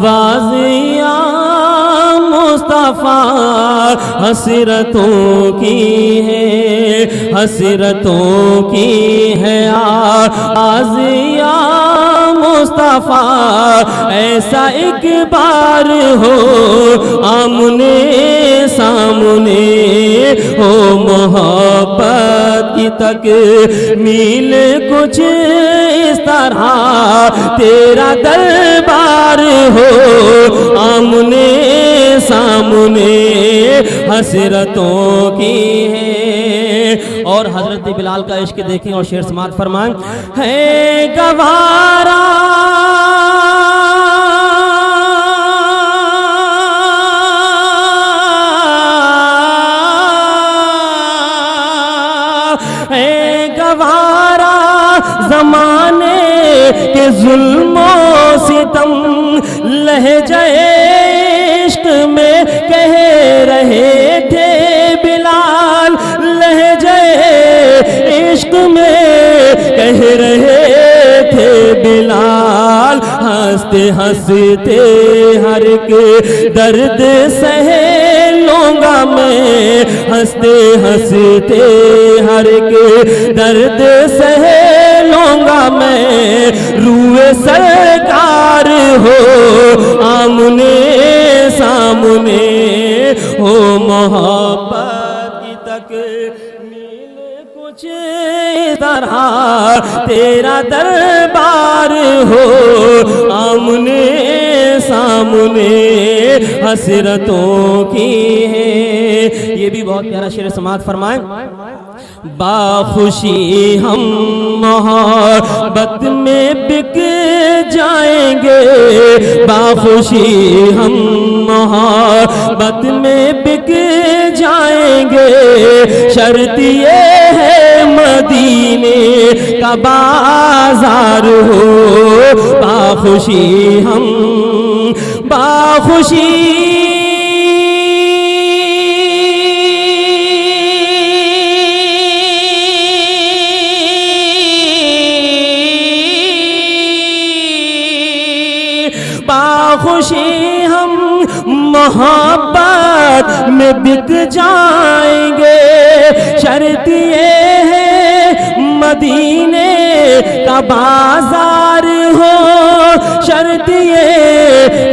واضیا مصطفیٰ حسرتوں کی ہے، حسرتوں کی ہے واضیا مصطفیٰ، ایسا ایک بار ہو آمنے سامنے، ہو محبت کی تکمیل کچھ اس طرح، تیرا دربار ہو آمنے سامنے، حسرتوں کی ہے۔ اور حضرت بلال کا عشق دیکھیں اور شعر سماعت فرمائیں۔ ہے گوارا ہے گوارا زمانے کے ظلم و ستم، لہجہ عشق میں کہہ رہے تھے بلال، لہجہ عشق میں کہہ رہے تھے بلال، ہنستے ہنستے ہر کے درد سہے لوں گا میں، ہنستے ہنستے ہر کے درد سہے لوں گا میں، روئے سرکار ہو آمنے سامنے، ہو محبت کی تکمیل کچھ طرح، تیرا دربار ہو آمنے سامنے، حسرتوں کی ہے۔ یہ بھی بہت پیارا شعر سماعت فرمائیں۔ باخوشی ہم محبت میں بک جائیں گے، باخوشی ہم محبت میں بک جائیں گے، شرط یہ ہے مدینے کا بازار ہو، باخوشی ہم باخوشی باخوشی ہم محبت میں بک جائیں گے، شرط یہ ہے مدینے کا بازار ہو، شرط یہ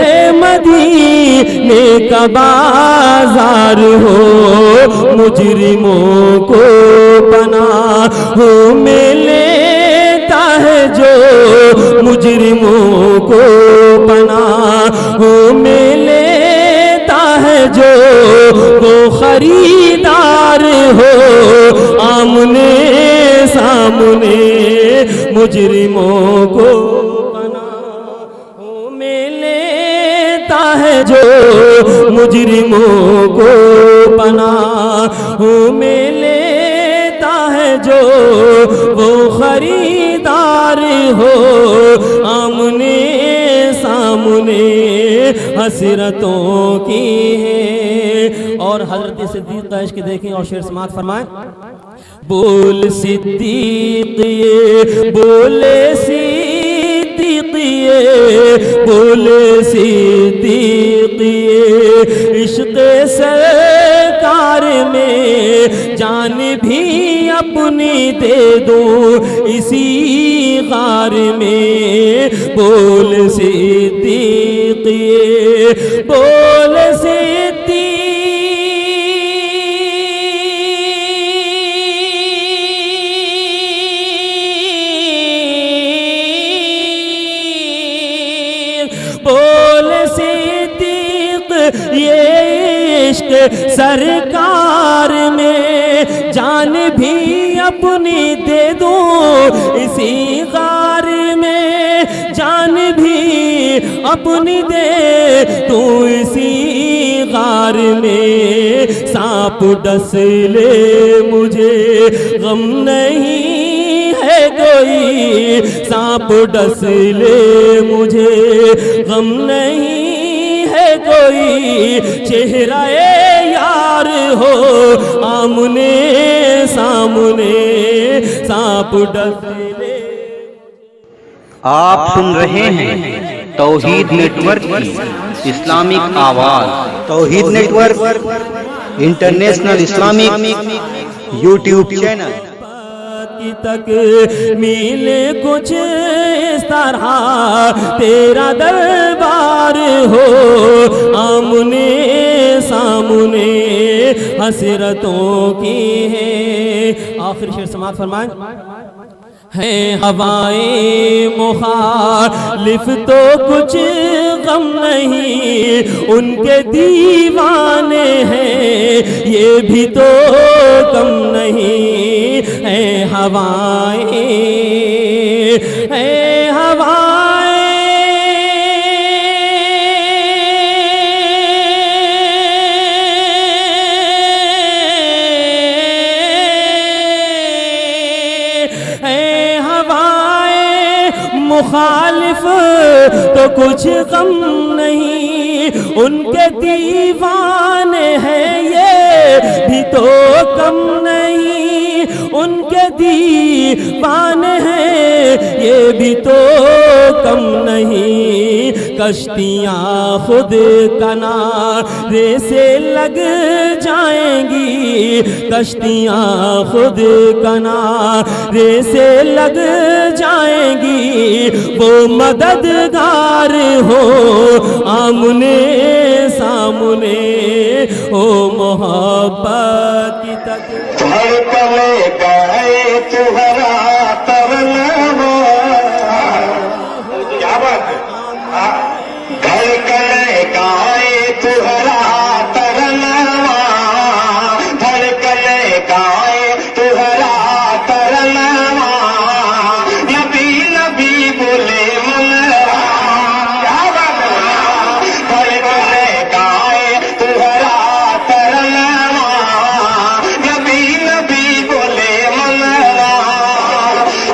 ہے مدینے کا بازار ہو، مجرموں کو پناہ میں لیتا ہے جو، مجرموں کو پناہ میں لیتا ہے جو، وہ خریدار ہو آمنے سامنے، مجرموں کو پناہ میں لیتا ہے جو، مجرموں کو پناہ میں لیتا ہے جو، وہ خریدار ہو آمنے سامنے، حسرتوں کی ہے۔ اور حضرت صدیق کا عشق دیکھیں اور شعر سماعت فرمائیں۔ بول صدیق یہ بولے صدیق یہ بولے صدیق یہ، عشق سرکار میں جان بھی اپنی دے دوں اسی غار میں، بول صدیق یہ بول صدیق بول صدیق یہ عشق سرکار میں جان بھی اپنی دے دوں اسی غار میں، جان بھی اپنی دے دوں اسی غار میں، سانپ ڈس لے مجھے غم نہیں ہے کوئی، سانپ ڈس لے مجھے غم نہیں ہے کوئی، چہرہ یار ہو آمنے سامنے، سانپ ڈس لے۔ آپ سن رہے ہیں توحید نیٹورک کی اسلامک آواز، توحید network international Islamic YouTube channel تک ملے کچھ اس طرح تیرا دربار ہو، آمنے سامنے حسرتوں کی ہے۔ آخری شعر سماعت فرمائیں۔ ہے ہوائیں مخالف تو کچھ غم نہیں، ان کے دیوانے ہیں یہ بھی تو کم نہیں۔ ہے ہوائیں، ہے ہوائیں، مخالف تو کچھ غم نہیں، ان کے دیوانے ہیں یہ بھی تو کم نہیں، ان کے دیوانے ہیں یہ بھی تو کم نہیں۔ کشتیاں خود کنارے سے لگ جائیں گی، کشتیاں خود کنارے سے لگ جائیں گی، وہ مددگار ہو آمنے سامنے، ہو محبت کی تک دھڑکنے گائے تمہارا ترنما، کیا بات ہے، دھڑکنے گائے تمہارا ترنما، دھڑکنے گائے تمہارا ترنما، نبی نبی بولے منوا، کیا بات ہے، دھڑکنے گائے تمہارا ترنما، نبی نبی بولے منوا،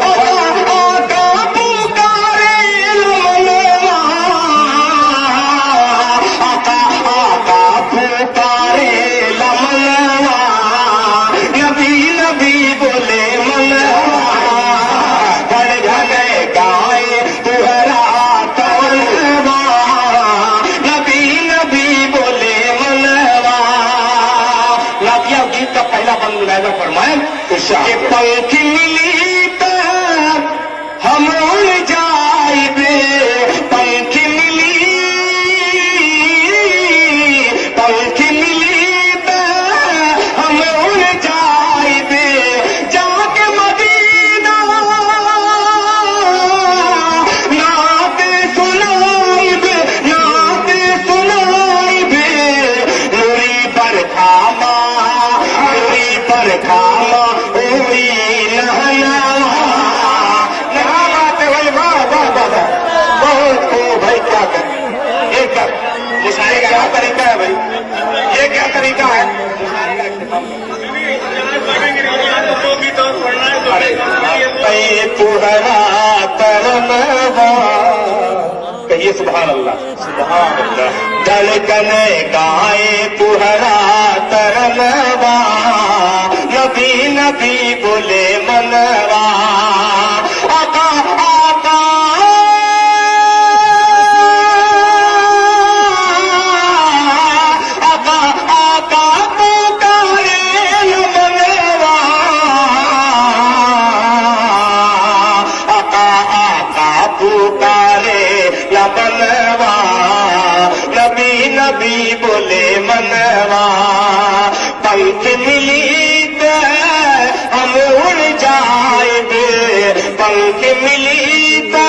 آقا پکارے منوا، آقا پکارے منوا، نبی نبی بولے منوا، دھڑکنے گائے تمہارا ترنما، نبی نبی بولے منوا۔ نادیہ گیت کا پہلا بند ملاحظہ فرمائیں کہ پنکھ ملی تو ہم اڑ جائبے، پنکھ ملی، پنکھ ملی تو ہم اڑ جائبے، جا کے مدینہ نعت سنائبے، نعت سنائبے، نوری پر تھاما، نوری پر تھاما، اوری نہنوا، نہا بات ہے بھائی، واہ واہ واہ واہ، بہت خوب بھائی، کیا کریں، یہ کر مشاعرے کا کیا طریقہ ہے بھائی، یہ کیا طریقہ ہے مشاعرے کا اختتام اے تمہارا ترنما، کہیے سبحان اللہ، سبحان اللہ، دھڑکنے گائے تمہارا ترنما، نبی نبی بولے منوا، آقا آقا آقا آقا پکارے منوا، آقا آقا پکارے منوا، نبی نبی بولے منوا، پنکھ ملی تو ہم اڑ جائبے، پنکھ ملی تو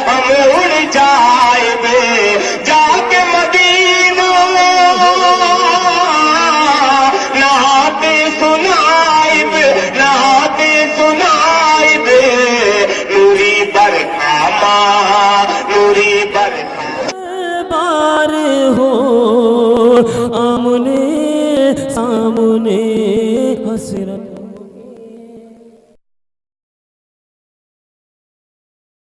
ہم اڑ جائبے، جا کے مدینہ نعت سنائبے، نعت سنائبے، نوری برکھاما، نوری برکھاما، بار ہو آمنے سامنے حسرت